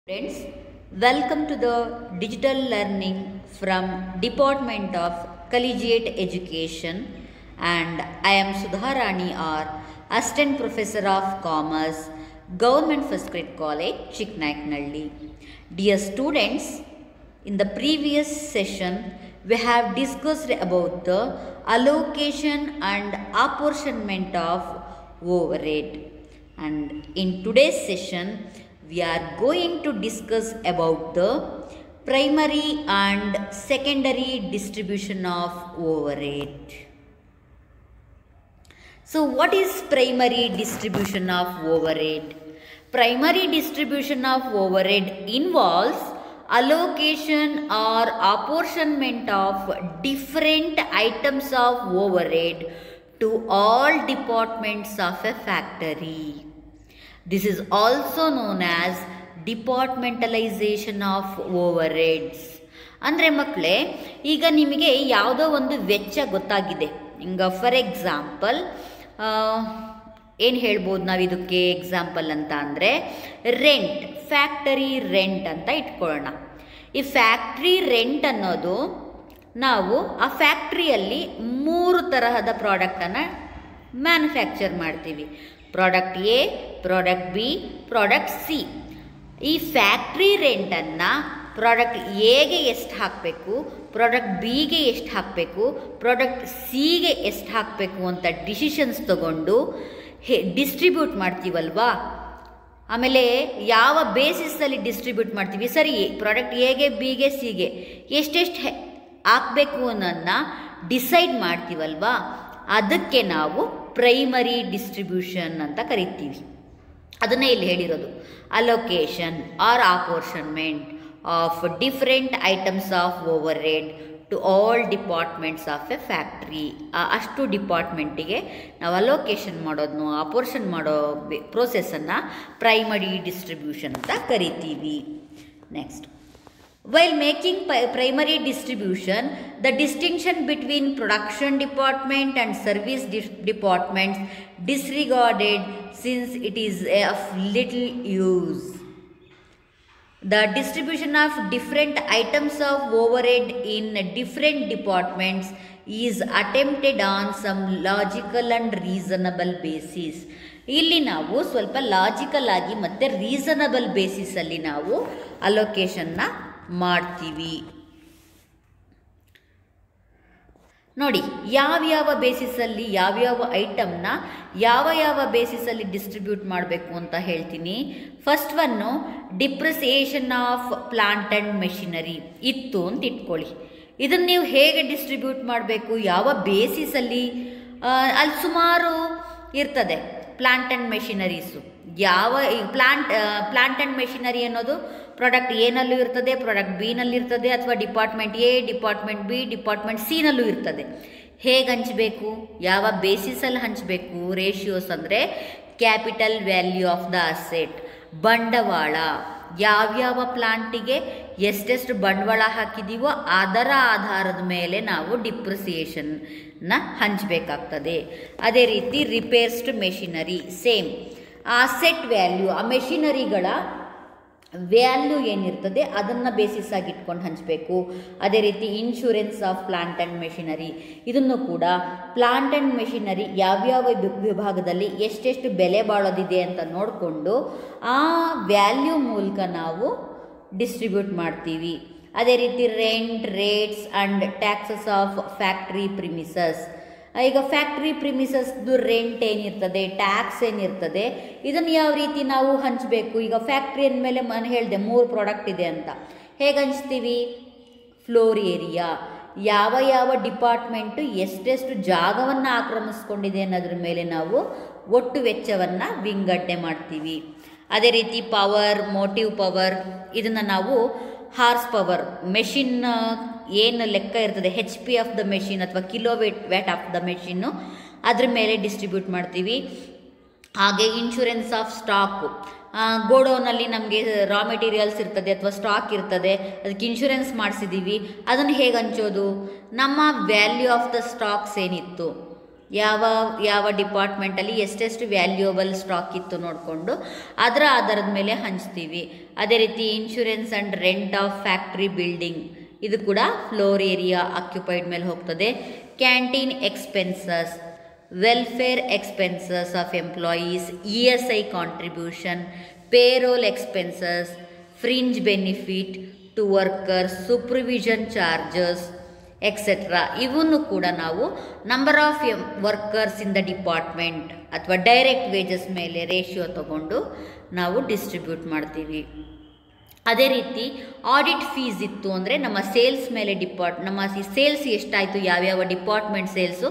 Friends, welcome to the digital learning from Department of Collegiate Education, and I am Sudharani R, Assistant Professor of Commerce, Government First Grade College, Chiknaiknalli. Dear students, in the previous session, we have discussed about the allocation and apportionment of overhead, and in today's session, we are going to discuss about the primary and secondary distribution of overhead. So what is primary distribution of overhead? Primary distribution of overhead involves allocation or apportionment of different items of overhead to all departments of a factory. This is also known as departmentalisation of overheads. ಅಂದರೆ ಮಕ್ಕಳೇ, ಈಗ ನಿಮಗೆ ಯಾವುದೋ ಒಂದು ವೆಚ್ಚ ಗೊತ್ತಾಗಿದೆ. ಹಿಂಗೆ for example ಏನು ಹೇಳ್ಬೋದು ನಾವು ಇದಕ್ಕೆ ಎಕ್ಸಾಂಪಲ್ ಅಂತ ಅಂದರೆ ರೆಂಟ್, ಫ್ಯಾಕ್ಟರಿ ರೆಂಟ್ ಅಂತ ಇಟ್ಕೊಳ್ಳೋಣ. ಈ ಫ್ಯಾಕ್ಟ್ರಿ ರೆಂಟ್ ಅನ್ನೋದು ನಾವು ಆ ಫ್ಯಾಕ್ಟ್ರಿಯಲ್ಲಿ 3 ತರಹದ ಪ್ರಾಡಕ್ಟನ್ನು ಮ್ಯಾನುಫ್ಯಾಕ್ಚರ್ ಮಾಡ್ತೀವಿ. Product A, product B, product C. ಈ ಫ್ಯಾಕ್ಟ್ರಿ ರೆಂಟನ್ನು ಪ್ರಾಡಕ್ಟ್ ಎಗೆ ಎಷ್ಟು ಹಾಕಬೇಕು, ಪ್ರಾಡಕ್ಟ್ ಬಿಗೆ ಎಷ್ಟು ಹಾಕಬೇಕು, ಪ್ರಾಡಕ್ಟ್ ಸಿಗೆ ಎಷ್ಟು ಹಾಕಬೇಕು ಅಂತ ಡಿಸಿಷನ್ಸ್ ತಗೊಂಡು ಡಿಸ್ಟ್ರಿಬ್ಯೂಟ್ ಮಾಡ್ತೀವಲ್ವಾ. ಆಮೇಲೆ ಯಾವ ಬೇಸಿಸಲ್ಲಿ ಡಿಸ್ಟ್ರಿಬ್ಯೂಟ್ ಮಾಡ್ತೀವಿ, ಸರಿ ಪ್ರಾಡಕ್ಟ್ ಎಗೆ ಬಿಗೆ ಸಿಗೆ ಎಷ್ಟೆಷ್ಟು ಹಾಕಬೇಕು ಅನ್ನೋದನ್ನ ಡಿಸೈಡ್ ಮಾಡ್ತೀವಲ್ವಾ, ಅದಕ್ಕೆ ನಾವು ಪ್ರೈಮರಿ ಡಿಸ್ಟ್ರಿಬ್ಯೂಷನ್ ಅಂತ ಕರಿತೀವಿ. ಅದನ್ನೇ ಇಲ್ಲಿ ಹೇಳಿರೋದು, allocation or apportionment of different items of overhead to all departments of a factory. ಅಷ್ಟು ಡಿಪಾರ್ಟ್ಮೆಂಟಿಗೆ ನಾವು ಅಲೋಕೇಶನ್ ಮಾಡೋದನ್ನು, ಅಪೋರ್ಷನ್ ಮಾಡೋ ಪ್ರೋಸೆಸ್ಸನ್ನು ಪ್ರೈಮರಿ ಡಿಸ್ಟ್ರಿಬ್ಯೂಷನ್ ಅಂತ ಕರಿತೀವಿ. Next, while making primary distribution, the distinction between production department and service departments disregarded since it is of little use. The distribution of different items of overhead in different departments is attempted on some logical and reasonable basis. ಇಲ್ಲಿ ನಾವು ಸ್ವಲ್ಪ logical ಆಗಿ ಮತ್ತು reasonable ಬೇಸಿಸಲ್ಲಿ ನಾವು ಅಲೋಕೇಶನ್ನ ಮಾಡ್ತೀವಿ. ನೋಡಿ, ಯಾವ್ಯಾವ ಬೇಸಿಸಲ್ಲಿ ಯಾವ್ಯಾವ ಐಟಮ್ನ ಯಾವ ಬೇಸಿಸಲ್ಲಿ ಡಿಸ್ಟ್ರಿಬ್ಯೂಟ್ ಮಾಡಬೇಕು ಅಂತ ಹೇಳ್ತೀನಿ. First one depreciation of plant and machinery ಇತ್ತು ಅಂತ ಇಟ್ಕೊಳ್ಳಿ. ಇದನ್ನು ನೀವು ಹೇಗೆ ಡಿಸ್ಟ್ರಿಬ್ಯೂಟ್ ಮಾಡಬೇಕು, ಯಾವ ಬೇಸಿಸಲ್ಲಿ, ಅಲ್ಲಿ ಸುಮಾರು ಇರ್ತದೆ ಪ್ಲಾಂಟ್ ಆ್ಯಂಡ್ ಮೆಷಿನರೀಸು. ಯಾವ ಪ್ಲಾಂಟ್ ಆ್ಯಂಡ್ ಮೆಷಿನರಿ ಅನ್ನೋದು ಪ್ರಾಡಕ್ಟ್ ಎನಲ್ಲೂ ಇರ್ತದೆ, ಪ್ರಾಡಕ್ಟ್ ಬಿನಲ್ಲಿ ಇರ್ತದೆ, ಅಥವಾ department A, department B, department ಸಿನಲ್ಲೂ ಇರ್ತದೆ. ಹೇಗೆ ಹಂಚಬೇಕು, ಯಾವ ಬೇಸಿಸಲ್ಲಿ ಹಂಚಬೇಕು? ರೇಷಿಯೋಸ್ ಅಂದರೆ capital value of the asset, ಬಂಡವಾಳ. ಯಾವ್ಯಾವ ಪ್ಲಾಂಟಿಗೆ ಎಷ್ಟೆಷ್ಟು ಬಂಡವಾಳ ಹಾಕಿದ್ದೀವೋ ಅದರ ಆಧಾರದ ಮೇಲೆ ನಾವು ಡಿಪ್ರಿಸಿಯೇಷನ್ನ ಹಂಚಬೇಕಾಗ್ತದೆ. ಅದೇ ರೀತಿ repairs to machinery, same asset value, ಆ ಮೆಷಿನರಿಗಳ ವ್ಯಾಲ್ಯೂ ಏನಿರ್ತದೆ ಅದನ್ನು ಬೇಸಿಸ್ ಆಗಿ ಇಟ್ಕೊಂಡು ಹಂಚಬೇಕು. ಅದೇ ರೀತಿ insurance of plant and machinery, ಇದನ್ನು ಕೂಡ ಪ್ಲಾಂಟ್ ಆ್ಯಂಡ್ ಮೆಷಿನರಿ ಯಾವ್ಯಾವ ವಿಭಾಗದಲ್ಲಿ ಎಷ್ಟೆಷ್ಟು ಬೆಲೆ ಬಾಳೋದಿದೆ ಅಂತ ನೋಡಿಕೊಂಡು ಆ ವ್ಯಾಲ್ಯೂ ಮೂಲಕ ನಾವು ಡಿಸ್ಟ್ರಿಬ್ಯೂಟ್ ಮಾಡ್ತೀವಿ. ಅದೇ ರೀತಿ rent, rates and taxes of factory premises. ಈಗ ಫ್ಯಾಕ್ಟ್ರಿ ಪ್ರಿಮಿಸಸ್ದು ರೆಂಟ್ ಏನಿರ್ತದೆ, ಟ್ಯಾಕ್ಸ್ ಏನಿರ್ತದೆ, ಇದನ್ನು ಯಾವ ರೀತಿ ನಾವು ಹಂಚಬೇಕು? ಈಗ ಫ್ಯಾಕ್ಟ್ರಿ ಅಂದಮೇಲೆ ನಾನು ಹೇಳಿದೆ 3 ಪ್ರಾಡಕ್ಟ್ ಇದೆ ಅಂತ. ಹೇಗೆ ಹಂಚ್ತೀವಿ? ಫ್ಲೋರ್ ಏರಿಯಾ, ಯಾವ ಡಿಪಾರ್ಟ್ಮೆಂಟು ಎಷ್ಟೆಷ್ಟು ಜಾಗವನ್ನು ಆಕ್ರಮಿಸ್ಕೊಂಡಿದೆ ಅನ್ನೋದ್ರ ಮೇಲೆ ನಾವು ಒಟ್ಟು ವೆಚ್ಚವನ್ನು ವಿಂಗಡಣೆ ಮಾಡ್ತೀವಿ. ಅದೇ ರೀತಿ ಪವರ್, ಮೋಟಿವ್ ಪವರ್, ಇದನ್ನು ನಾವು ಹಾರ್ಸ್ ಪವರ್, ಮೆಷಿನ್ ಏನು ಲೆಕ್ಕ ಇರ್ತದೆ, HP ಆಫ್ ದ ಮೆಷಿನ್ ಅಥವಾ ವ್ಯಾಟ್ ಆಫ್ ದ ಮೆಷಿನ್ನು, ಅದ್ರ ಮೇಲೆ ಡಿಸ್ಟ್ರಿಬ್ಯೂಟ್ ಮಾಡ್ತೀವಿ. ಹಾಗೆ ಇನ್ಶೂರೆನ್ಸ್ ಆಫ್ ಸ್ಟಾಕು, ಗೋಡೌನಲ್ಲಿ ನಮಗೆ ರಾ ಮೆಟೀರಿಯಲ್ಸ್ ಇರ್ತದೆ ಅಥವಾ ಸ್ಟಾಕ್ ಇರ್ತದೆ, ಅದಕ್ಕೆ ಇನ್ಶೂರೆನ್ಸ್ ಮಾಡಿಸಿದ್ದೀವಿ. ಅದನ್ನು ಹೇಗೆ ಹಂಚೋದು? ನಮ್ಮ ವ್ಯಾಲ್ಯೂ ಆಫ್ ದ ಸ್ಟಾಕ್ಸ್ ಏನಿತ್ತು ಯಾವ ಯಾವ ಡಿಪಾರ್ಟ್ಮೆಂಟಲ್ಲಿ ಎಷ್ಟೆಷ್ಟು ವ್ಯಾಲ್ಯೂಯಬಲ್ ಸ್ಟಾಕ್ ಇತ್ತು ನೋಡಿಕೊಂಡು ಅದರ ಆಧಾರದ ಮೇಲೆ ಹಂಚ್ತೀವಿ. ಅದೇ ರೀತಿ insurance and rent of factory building, ಇದು ಕೂಡ ಫ್ಲೋರ್ ಏರಿಯಾ ಆಕ್ಯುಪೈಡ್ ಮೇಲೆ ಹೋಗ್ತದೆ. Canteen expenses, welfare expenses of employees, ESI contribution, payroll expenses, fringe benefit to workers, supervision charges etcetera. ಇವನ್ನು ಕೂಡ ನಾವು number of workers in the department ಅಥವಾ direct wages ಮೇಲೆ ratio ತಗೊಂಡು ನಾವು ಡಿಸ್ಟ್ರಿಬ್ಯೂಟ್ ಮಾಡ್ತೀವಿ. ಅದೇ ರೀತಿ ಆಡಿಟ್ ಫೀಸ್ ಇತ್ತು ಅಂದರೆ ನಮ್ಮ ಸೇಲ್ಸ್ ಮೇಲೆ ನಮ್ಮ ಸೇಲ್ಸ್ ಎಷ್ಟಾಯಿತು, ಯಾವ್ಯಾವ ಡಿಪಾರ್ಟ್ಮೆಂಟ್ ಸೇಲ್ಸು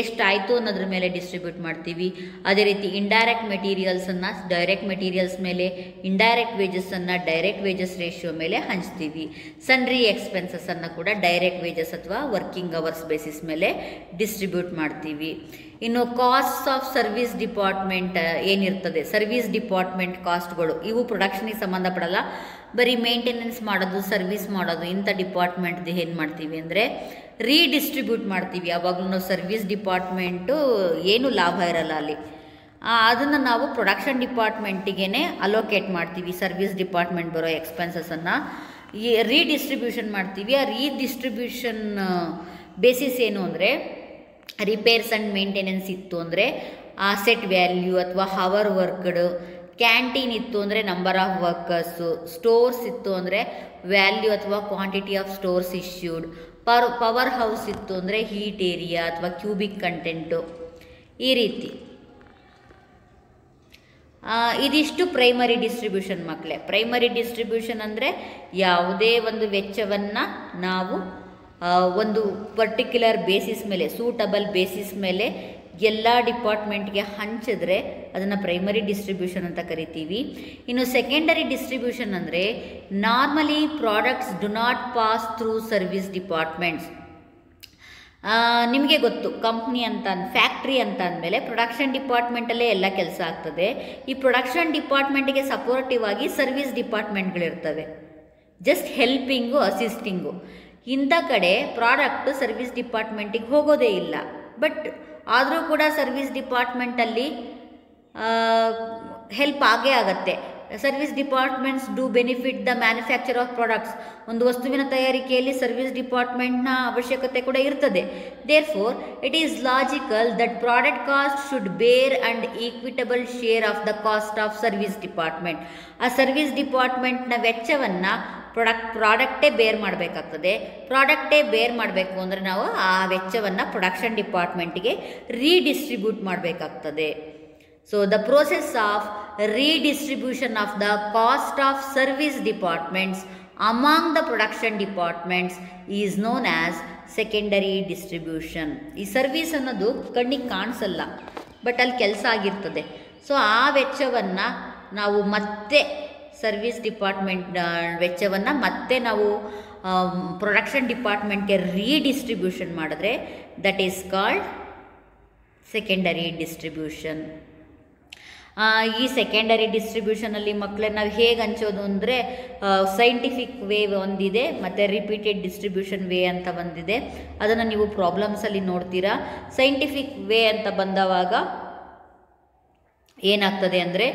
ಎಷ್ಟಾಯಿತು ಅನ್ನೋದ್ರ ಮೇಲೆ ಡಿಸ್ಟ್ರಿಬ್ಯೂಟ್ ಮಾಡ್ತೀವಿ. ಅದೇ ರೀತಿ ಇಂಡೈರೆಕ್ಟ್ ಮೆಟೀರಿಯಲ್ಸನ್ನು ಡೈರೆಕ್ಟ್ ಮೆಟೀರಿಯಲ್ಸ್ ಮೇಲೆ, ಇಂಡೈರೆಕ್ಟ್ ವೇಜಸ್ಸನ್ನು ಡೈರೆಕ್ಟ್ ವೇಜಸ್ ರೇಷಿಯೋ ಮೇಲೆ ಹಂಚ್ತೀವಿ. ಸನ್ರಿ ಎಕ್ಸ್ಪೆನ್ಸಸ್ಸನ್ನು ಕೂಡ ಡೈರೆಕ್ಟ್ ವೇಜಸ್ ಅಥವಾ ವರ್ಕಿಂಗ್ ಅವರ್ಸ್ ಬೇಸಿಸ್ ಮೇಲೆ ಡಿಸ್ಟ್ರಿಬ್ಯೂಟ್ ಮಾಡ್ತೀವಿ. ಇನ್ನು ಕಾಸ್ಟ್ ಆಫ್ ಸರ್ವಿಸ್ ಡಿಪಾರ್ಟ್ಮೆಂಟ್ ಏನಿರ್ತದೆ, ಸರ್ವಿಸ್ ಡಿಪಾರ್ಟ್ಮೆಂಟ್ ಕಾಸ್ಟ್ಗಳು ಇವು ಪ್ರೊಡಕ್ಷನಿಗೆ ಸಂಬಂಧಪಡಲ್ಲ. ಬರೀ ಮೇಂಟೆನೆನ್ಸ್ ಮಾಡೋದು, ಸರ್ವಿಸ್ ಮಾಡೋದು ಇಂಥ ಡಿಪಾರ್ಟ್ಮೆಂಟ್ದು ಏನು ಮಾಡ್ತೀವಿ ಅಂದರೆ ರೀಡಿಸ್ಟ್ರಿಬ್ಯೂಟ್ ಮಾಡ್ತೀವಿ. ಯಾವಾಗಲೂ ನಾವು ಸರ್ವಿಸ್ ಡಿಪಾರ್ಟ್ಮೆಂಟು ಏನು ಲಾಭ ಇರಲ್ಲ ಅಲ್ಲಿ, ಅದನ್ನು ನಾವು ಪ್ರೊಡಕ್ಷನ್ ಡಿಪಾರ್ಟ್ಮೆಂಟಿಗೆ ಅಲೋಕೇಟ್ ಮಾಡ್ತೀವಿ. ಸರ್ವಿಸ್ ಡಿಪಾರ್ಟ್ಮೆಂಟ್ ಬರೋ ಎಕ್ಸ್ಪೆನ್ಸಸನ್ನು ರೀಡಿಸ್ಟ್ರಿಬ್ಯೂಷನ್ ಮಾಡ್ತೀವಿ. ಆ ರೀಡಿಸ್ಟ್ರಿಬ್ಯೂಷನ್ ಬೇಸಿಸ್ ಏನು ಅಂದರೆ ರಿಪೇರ್ಸ್ ಆ್ಯಂಡ್ ಮೇಂಟೆನೆನ್ಸ್ ಇತ್ತು ಅಂದರೆ ಆಸೆಟ್ ವ್ಯಾಲ್ಯೂ ಅಥವಾ ಹವರ್ ವರ್ಕ್ಡ್, ಕ್ಯಾಂಟೀನ್ ಇತ್ತು ಅಂದರೆ ನಂಬರ್ ಆಫ್ ವರ್ಕರ್ಸು, ಸ್ಟೋರ್ಸ್ ಇತ್ತು ಅಂದರೆ ವ್ಯಾಲ್ಯೂ ಅಥವಾ quantity of stores issued, power house ಇತ್ತು ಅಂದರೆ ಹೀಟ್ ಏರಿಯಾ ಅಥವಾ ಕ್ಯೂಬಿಕ್ ಕಂಟೆಂಟು, ಈ ರೀತಿ. ಇದಿಷ್ಟು ಪ್ರೈಮರಿ ಡಿಸ್ಟ್ರಿಬ್ಯೂಷನ್ ಮಕ್ಕಳೇ. ಪ್ರೈಮರಿ ಡಿಸ್ಟ್ರಿಬ್ಯೂಷನ್ ಅಂದರೆ ಯಾವುದೇ ಒಂದು ವೆಚ್ಚವನ್ನು ನಾವು ಒಂದು ಪರ್ಟಿಕ್ಯುಲರ್ ಬೇಸಿಸ್ ಮೇಲೆ, ಸೂಟಬಲ್ ಬೇಸಿಸ್ ಮೇಲೆ ಎಲ್ಲ ಡಿಪಾರ್ಟ್ಮೆಂಟ್ಗೆ ಹಂಚಿದ್ರೆ ಅದನ್ನು ಪ್ರೈಮರಿ ಡಿಸ್ಟ್ರಿಬ್ಯೂಷನ್ ಅಂತ ಕರಿತೀವಿ. ಇನ್ನು ಸೆಕೆಂಡರಿ ಡಿಸ್ಟ್ರಿಬ್ಯೂಷನ್ ಅಂದರೆ normally products do not pass through service departments. ನಿಮಗೆ ಗೊತ್ತು, ಕಂಪ್ನಿ ಅಂತ ಫ್ಯಾಕ್ಟ್ರಿ ಅಂತ ಅಂದಮೇಲೆ ಪ್ರೊಡಕ್ಷನ್ ಡಿಪಾರ್ಟ್ಮೆಂಟಲ್ಲೇ ಎಲ್ಲ ಕೆಲಸ ಆಗ್ತದೆ. ಈ ಪ್ರೊಡಕ್ಷನ್ ಡಿಪಾರ್ಟ್ಮೆಂಟಿಗೆ ಸಪೋರ್ಟಿವ್ ಆಗಿ ಸರ್ವಿಸ್ ಡಿಪಾರ್ಟ್ಮೆಂಟ್ಗಳಿರ್ತವೆ, ಜಸ್ಟ್ ಹೆಲ್ಪಿಂಗು, ಅಸಿಸ್ಟಿಂಗು. ಇಂಥ ಕಡೆ ಪ್ರಾಡಕ್ಟ್ ಸರ್ವಿಸ್ ಡಿಪಾರ್ಟ್ಮೆಂಟಿಗೆ ಹೋಗೋದೇ ಇಲ್ಲ. ಬಟ್ ಆದರೂ ಕೂಡ ಸರ್ವಿಸ್ ಡಿಪಾರ್ಟ್ಮೆಂಟಲ್ಲಿ ಹೆಲ್ಪ್ ಆಗೇ ಆಗುತ್ತೆ. Service departments do benefit the manufacture of products. ಒಂದು ವಸ್ತುವಿನ ತಯಾರಿಕೆಯಲ್ಲಿ ಸರ್ವಿಸ್ ಡಿಪಾರ್ಟ್ಮೆಂಟ್ನ ಅವಶ್ಯಕತೆ ಕೂಡ ಇರ್ತದೆ. Therefore it is logical that product cost should bear and equitable share of the cost of service department. ಆ ಸರ್ವಿಸ್ ಡಿಪಾರ್ಟ್ಮೆಂಟ್ನ ವೆಚ್ಚವನ್ನು ಪ್ರಾಡಕ್ಟೇ ಬೇರ್ ಮಾಡಬೇಕಾಗ್ತದೆ. ಪ್ರಾಡಕ್ಟೇ ಬೇರ್ ಮಾಡಬೇಕು ಅಂದರೆ ನಾವು ಆ ವೆಚ್ಚವನ್ನು ಪ್ರೊಡಕ್ಷನ್ ಡಿಪಾರ್ಟ್ಮೆಂಟಿಗೆ ರೀಡಿಸ್ಟ್ರಿಬ್ಯೂಟ್ ಮಾಡಬೇಕಾಗ್ತದೆ. So the process of redistribution of the cost of service departments among the production departments is known as secondary distribution. ಈ ಸರ್ವಿಸ್ ಅನ್ನೋದು ಕಣ್ಣಿಗೆ ಕಾಣಿಸಲ್ಲ, ಬಟ್ ಅಲ್ಲಿ ಕೆಲಸ ಆಗಿರ್ತದೆ. ಸೊ ಆ ವೆಚ್ಚವನ್ನು ನಾವು ಮತ್ತೆ ಸರ್ವಿಸ್ ಡಿಪಾರ್ಟ್ಮೆಂಟ್ ವೆಚ್ಚವನ್ನು ಮತ್ತೆ ನಾವು ಪ್ರೊಡಕ್ಷನ್ ಡಿಪಾರ್ಟ್ಮೆಂಟ್ಗೆ ರೀಡಿಸ್ಟ್ರಿಬ್ಯೂಷನ್ ಮಾಡಿದ್ರೆ that is called secondary distribution. ಈ ಸೆಕೆಂಡರಿ ಡಿಸ್ಟ್ರಿಬ್ಯೂಷನಲ್ಲಿ ಮಕ್ಕಳೇ ನಾವು ಹೇಗೆ ಹಂಚೋದು ಅಂದರೆ ಸೈಂಟಿಫಿಕ್ ವೇ ಒಂದಿದೆ ಮತ್ತು ರಿಪೀಟೆಡ್ ಡಿಸ್ಟ್ರಿಬ್ಯೂಷನ್ ವೇ ಅಂತ ಬಂದಿದೆ. ಅದನ್ನು ನೀವು ಪ್ರಾಬ್ಲಮ್ಸಲ್ಲಿ ನೋಡ್ತೀರಾ. ಸೈಂಟಿಫಿಕ್ ವೇ ಅಂತ ಬಂದವಾಗ ಏನಾಗ್ತದೆ ಅಂದರೆ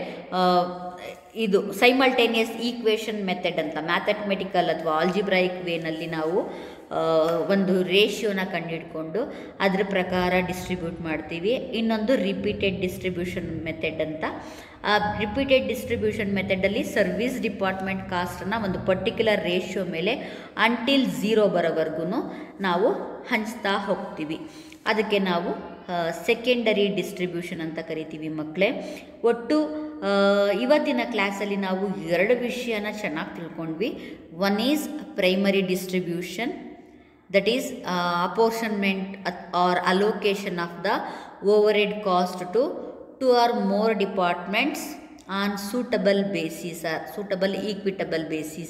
ಇದು ಸೈಮಲ್ಟೇನಿಯಸ್ ಈಕ್ವೇಷನ್ ಮೆಥಡ್ ಅಂತ, ಮ್ಯಾಥಮೆಟಿಕಲ್ ಅಥವಾ ಆಲ್ಜಿಬ್ರಾಯಿಕ್ ವೇನಲ್ಲಿ ನಾವು ಒಂದು ರೇಷಿಯೋನ ಕಂಡುಹಿಡ್ಕೊಂಡು ಅದ್ರ ಪ್ರಕಾರ ಡಿಸ್ಟ್ರಿಬ್ಯೂಟ್ ಮಾಡ್ತೀವಿ. ಇನ್ನೊಂದು ರಿಪೀಟೆಡ್ ಡಿಸ್ಟ್ರಿಬ್ಯೂಷನ್ ಮೆಥಡ್ ಅಂತ. ಆ ರಿಪೀಟೆಡ್ ಡಿಸ್ಟ್ರಿಬ್ಯೂಷನ್ ಮೆಥಡಲ್ಲಿ ಸರ್ವಿಸ್ ಡಿಪಾರ್ಟ್ಮೆಂಟ್ ಕಾಸ್ಟನ್ನು ಒಂದು ಪರ್ಟಿಕ್ಯುಲರ್ ರೇಷಿಯೋ ಮೇಲೆ ಅಂಟಿಲ್ 0 ಬರೋವರೆಗೂ ನಾವು ಹಂಚ್ತಾ ಹೋಗ್ತೀವಿ. ಅದಕ್ಕೆ ನಾವು ಸೆಕೆಂಡರಿ ಡಿಸ್ಟ್ರಿಬ್ಯೂಷನ್ ಅಂತ ಕರಿತೀವಿ ಮಕ್ಕಳೇ. ಒಟ್ಟು ಇವತ್ತಿನ ಕ್ಲಾಸಲ್ಲಿ ನಾವು 2 ವಿಷಯನ ಚೆನ್ನಾಗಿ ತಿಳ್ಕೊಂಡ್ವಿ. One is primary distribution, that is apportionment or allocation of the overhead cost to 2 or more departments on suitable basis or suitable equitable basis.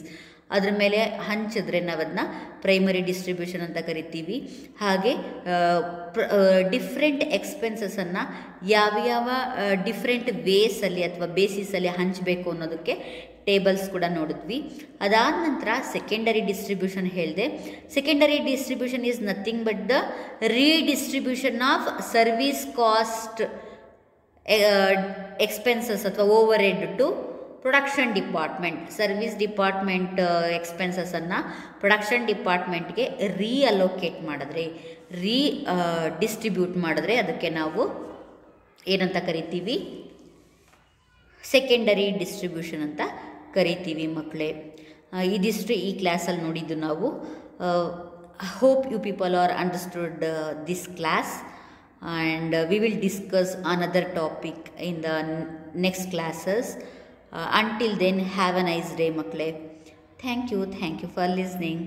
ಅದ್ರ ಮೇಲೆ ಹಂಚಿದ್ರೆ ನಾವು ಅದನ್ನ ಪ್ರೈಮರಿ ಡಿಸ್ಟ್ರಿಬ್ಯೂಷನ್ ಅಂತ ಕರಿತೀವಿ. ಹಾಗೆ ಡಿಫ್ರೆಂಟ್ ಎಕ್ಸ್ಪೆನ್ಸಸನ್ನು ಯಾವ ಡಿಫ್ರೆಂಟ್ ವೇಸಲ್ಲಿ ಅಥವಾ ಬೇಸಿಸಲ್ಲಿ ಹಂಚಬೇಕು ಅನ್ನೋದಕ್ಕೆ ಟೇಬಲ್ಸ್ ಕೂಡ ನೋಡಿದ್ವಿ. ಅದಾದ ನಂತರ ಸೆಕೆಂಡರಿ ಡಿಸ್ಟ್ರಿಬ್ಯೂಷನ್ ಹೇಳಿದೆ. Secondary distribution is nothing but the redistribution of service cost expenses ಅಥವಾ overhead to production department. Service department ಎಕ್ಸ್ಪೆನ್ಸಸನ್ನು ಪ್ರೊಡಕ್ಷನ್ ಡಿಪಾರ್ಟ್ಮೆಂಟ್ಗೆ ರೀಅಲೋಕೇಟ್ ಮಾಡಿದ್ರೆ, ಡಿಸ್ಟ್ರಿಬ್ಯೂಟ್ ಮಾಡಿದ್ರೆ ಅದಕ್ಕೆ ನಾವು ಏನಂತ ಕರಿತೀವಿ? ಸೆಕೆಂಡರಿ ಡಿಸ್ಟ್ರಿಬ್ಯೂಷನ್ ಅಂತ ಕರಿತೀವಿ ಮಕ್ಕಳೇ. ಇದಿಷ್ಟು ಈ ಕ್ಲಾಸಲ್ಲಿ ನೋಡಿದ್ದು ನಾವು. Hope you people are understood this class and we will discuss another topic in the next classes. Until then, have a nice day ಮಕ್ಕಳೇ. Thank you for listening.